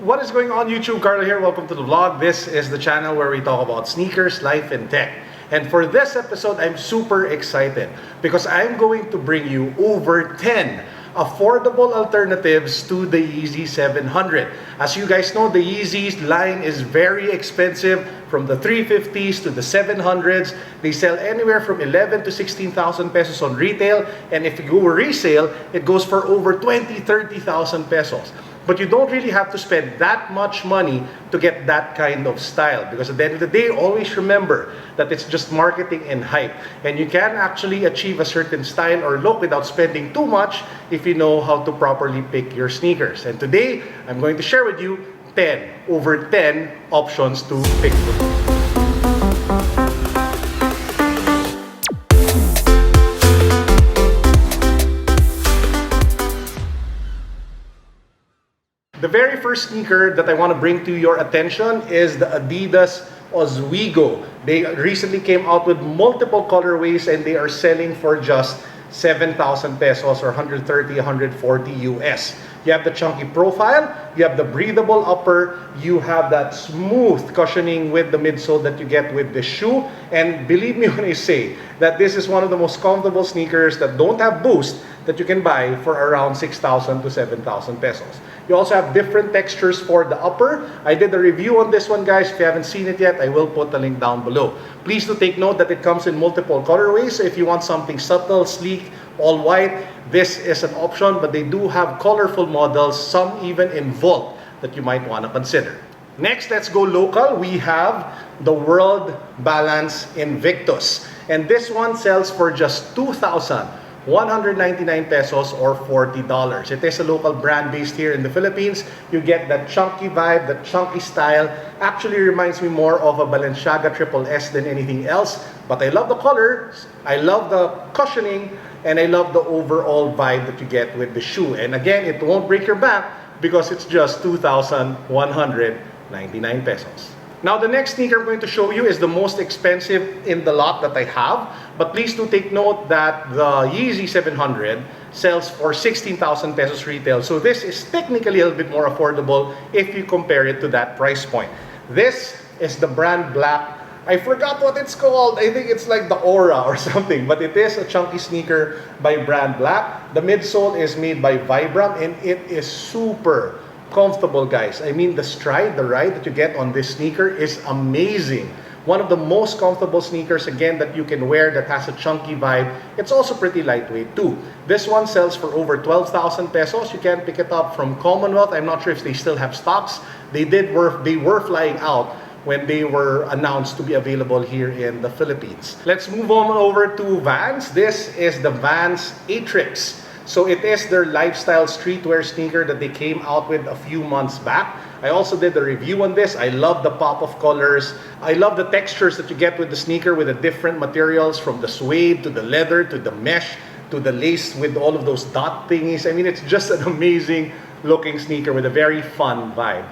What is going on YouTube? Carlo here. Welcome to the vlog. This is the channel where we talk about sneakers, life, and tech. And for this episode, I'm super excited because I'm going to bring you over 10 affordable alternatives to the Yeezy 700. As you guys know, the Yeezy line is very expensive. From the 350s to the 700s, they sell anywhere from 11 to 16,000 pesos on retail. And if you go resale, it goes for over 20,000, 30,000 pesos. But you don't really have to spend that much money to get that kind of style, because at the end of the day, always remember that it's just marketing and hype, and you can actually achieve a certain style or look without spending too much if you know how to properly pick your sneakers. And today, I'm going to share with you over 10 options to pick from. The very first sneaker that I want to bring to your attention is the Adidas Oswego. They recently came out with multiple colorways and they are selling for just 7,000 pesos or 130, 140 US. You have the chunky profile, you have the breathable upper, you have that smooth cushioning with the midsole that you get with the shoe. And believe me when I say that this is one of the most comfortable sneakers that don't have boost that you can buy for around 6,000 to 7,000 pesos. You also have different textures for the upper. I did a review on this one, guys. If you haven't seen it yet, I will put the link down below. Please do take note that it comes in multiple colorways. So if you want something subtle, sleek, all white, this is an option, but they do have colorful models, some even in Volt, that you might want to consider. Next, let's go local. We have the World Balance Invictus. And this one sells for just 2,199 pesos or $40. It is a local brand based here in the Philippines. You get that chunky vibe, that chunky style. Actually reminds me more of a Balenciaga Triple S than anything else. But I love the colors, I love the cushioning, and I love the overall vibe that you get with the shoe. And again, it won't break your bank because it's just 2,199 pesos. Now, the next sneaker I'm going to show you is the most expensive in the lot that I have. But please do take note that the Yeezy 700 sells for 16,000 pesos retail. So this is technically a little bit more affordable if you compare it to that price point. This is the brand Black. I forgot what it's called. I think it's like the Aura or something. But it is a chunky sneaker by brand Black. The midsole is made by Vibram and it is super comfortable, guys. I mean, the ride that you get on this sneaker is amazing. One of the most comfortable sneakers, again, that you can wear that has a chunky vibe. It's also pretty lightweight too. This one sells for over 12,000 pesos. You can pick it up from Commonwealth. I'm not sure if they still have stocks. They were flying out when they were announced to be available here in the Philippines. Let's move on over to Vans. This is the Bandz Atrix. So it is their lifestyle streetwear sneaker that they came out with a few months back. I also did a review on this. I love the pop of colors. I love the textures that you get with the sneaker with the different materials, from the suede to the leather to the mesh to the lace with all of those dot thingies. I mean, it's just an amazing looking sneaker with a very fun vibe.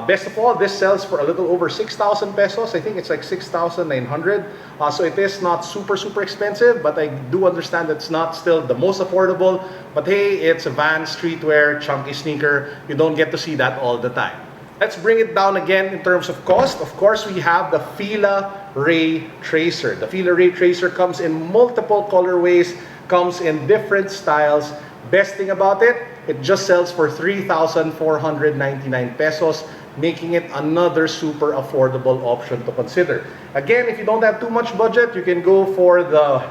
Best of all, this sells for a little over 6,000 pesos. I think it's like 6,900. So it is not super expensive, but I do understand that it's not still the most affordable. But hey, it's a Vans streetwear chunky sneaker. You don't get to see that all the time. Let's bring it down again in terms of cost. Of course, we have the FILA Ray Tracer. The FILA Ray Tracer comes in multiple colorways, comes in different styles. Best thing about it, it just sells for 3,499 pesos, making it another super affordable option to consider. Again, if you don't have too much budget, you can go for the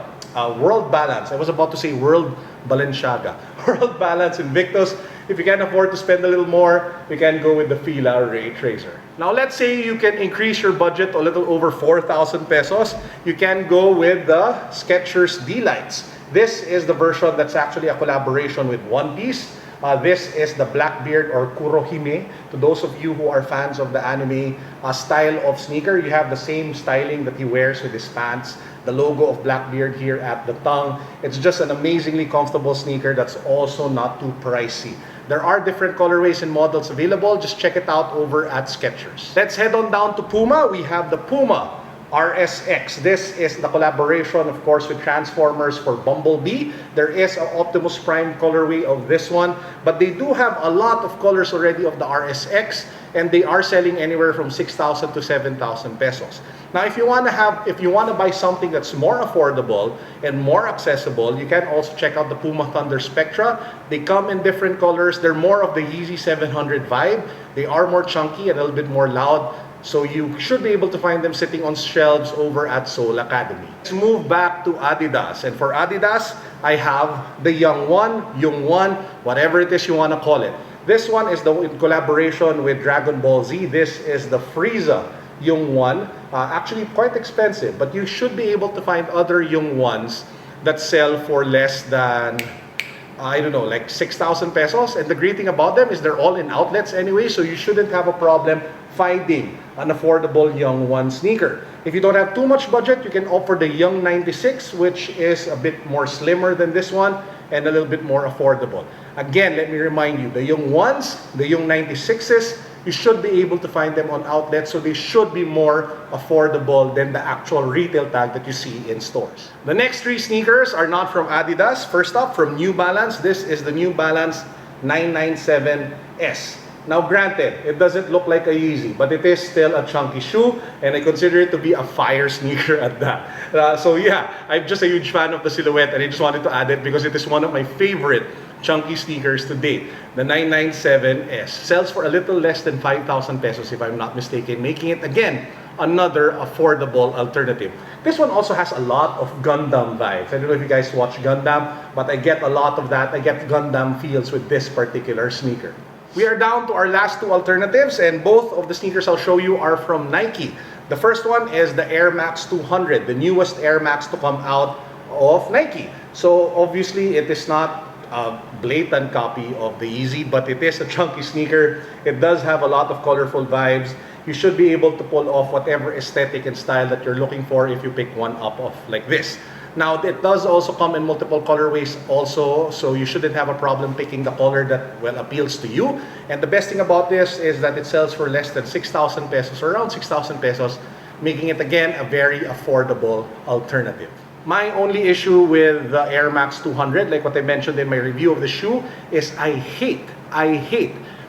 World Balance. I was about to say World Balenciaga. World Balance Invictus. If you can afford to spend a little more, you can go with the FILA Ray Tracer. Now, let's say you can increase your budget a little over 4,000 pesos. You can go with the Skechers Delights. This is the version that's actually a collaboration with One Piece. This is the Blackbeard or Kurohime. To those of you who are fans of the anime style of sneaker, you have the same styling that he wears with his pants. The logo of Blackbeard here at the tongue. It's just an amazingly comfortable sneaker that's also not too pricey. There are different colorways and models available. Just check it out over at Skechers. Let's head on down to Puma. We have the Puma RSX. This is the collaboration, of course, with Transformers for Bumblebee. There is an Optimus Prime colorway of this one, but they do have a lot of colors already of the RSX, and they are selling anywhere from 6,000 to 7,000 pesos. Now, if you want to buy something that's more affordable and more accessible, you can also check out the Puma Thunder Spectra. They come in different colors. They're more of the Yeezy 700 vibe. They are more chunky and a little bit more loud. So you should be able to find them sitting on shelves over at Seoul Academy. Let's move back to Adidas. And for Adidas, I have the Young One, whatever it is you want to call it. This one is in collaboration with Dragon Ball Z. This is the Frieza Young One. Actually quite expensive, but you should be able to find other Young Ones that sell for less than, I don't know, like 6,000 pesos. And the great thing about them is they're all in outlets anyway, so you shouldn't have a problem finding an affordable Young One sneaker. If you don't have too much budget, you can opt for the Young 96, which is a bit more slimmer than this one and a little bit more affordable. Again, let me remind you, the Young Ones, the Young 96s, you should be able to find them on outlets, so they should be more affordable than the actual retail tag that you see in stores. The next three sneakers are not from Adidas. First up, from New Balance, this is the New Balance 997S. Now granted, it doesn't look like a Yeezy, but it is still a chunky shoe, and I consider it to be a fire sneaker at that. So yeah, I'm just a huge fan of the silhouette, and I just wanted to add it because it is one of my favorite chunky sneakers to date. The 997S sells for a little less than 5,000 pesos if I'm not mistaken, making it again another affordable alternative. This one also has a lot of Gundam vibes. I don't know if you guys watch Gundam, but I get a lot of that. I get Gundam feels with this particular sneaker. We are down to our last two alternatives, and both of the sneakers I'll show you are from Nike. The first one is the Air Max 200, the newest Air Max to come out of Nike. So obviously it is not a blatant copy of the Yeezy, but it is a chunky sneaker. It does have a lot of colorful vibes. You should be able to pull off whatever aesthetic and style that you're looking for if you pick one up of like this. Now, it does also come in multiple colorways also, so you shouldn't have a problem picking the color that, well, appeals to you. And the best thing about this is that it sells for less than 6,000 pesos, or around 6,000 pesos, making it, again, a very affordable alternative. My only issue with the Air Max 200, like what I mentioned in my review of the shoe, is I hate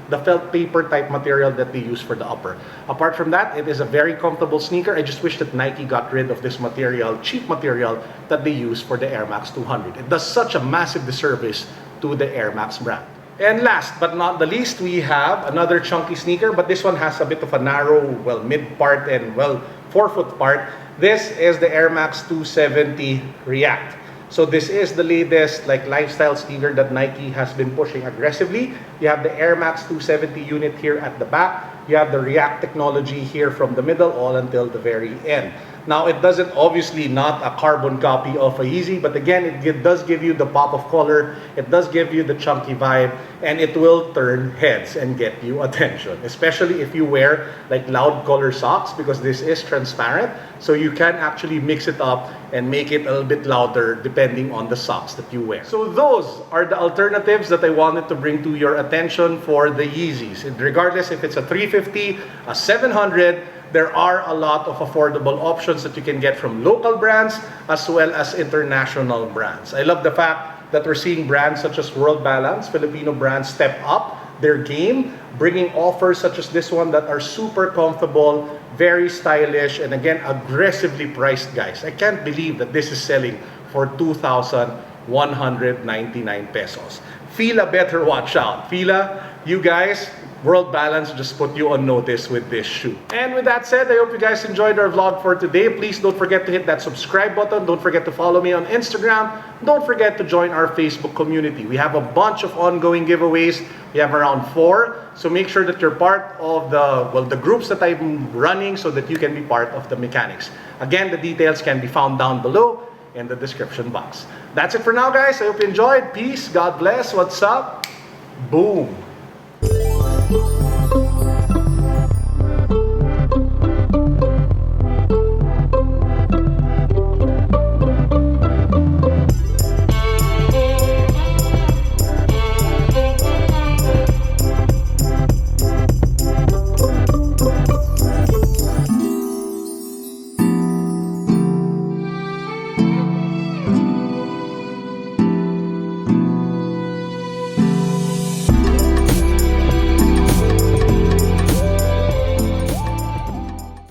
the felt paper type material that they use for the upper. Apart from that, it is a very comfortable sneaker. I just wish that Nike got rid of this material, cheap material, that they use for the Air Max 200. It does such a massive disservice to the Air Max brand. And last but not the least, we have another chunky sneaker, but this one has a bit of a narrow, well, mid part and, well, forefoot part. This is the Air Max 270 React. So this is the latest like lifestyle sneaker that Nike has been pushing aggressively. You have the Air Max 270 unit here at the back. You have the React technology here from the middle all until the very end. Now, it doesn't obviously not a carbon copy of a Yeezy, but again, it does give you the pop of color, it does give you the chunky vibe, and it will turn heads and get you attention, especially if you wear like loud color socks, because this is transparent, so you can actually mix it up and make it a little bit louder depending on the socks that you wear. So those are the alternatives that I wanted to bring to your attention for the Yeezys. Regardless if it's a 350, a 700, there are a lot of affordable options that you can get from local brands as well as international brands. I love the fact that we're seeing brands such as World Balance, Filipino brands, step up their game, bringing offers such as this one that are super comfortable, very stylish, and again, aggressively priced, guys. I can't believe that this is selling for 2,199 pesos. FILA better watch out. FILA, you guys, World Balance just put you on notice with this shoe. And with that said, I hope you guys enjoyed our vlog for today. Please don't forget to hit that subscribe button. Don't forget to follow me on Instagram. Don't forget to join our Facebook community. We have a bunch of ongoing giveaways. We have around 4. So make sure that you're part of the groups that I'm running so that you can be part of the mechanics. Again, the details can be found down below in the description box. That's it for now, guys. I hope you enjoyed. Peace. God bless. What's up? Boom.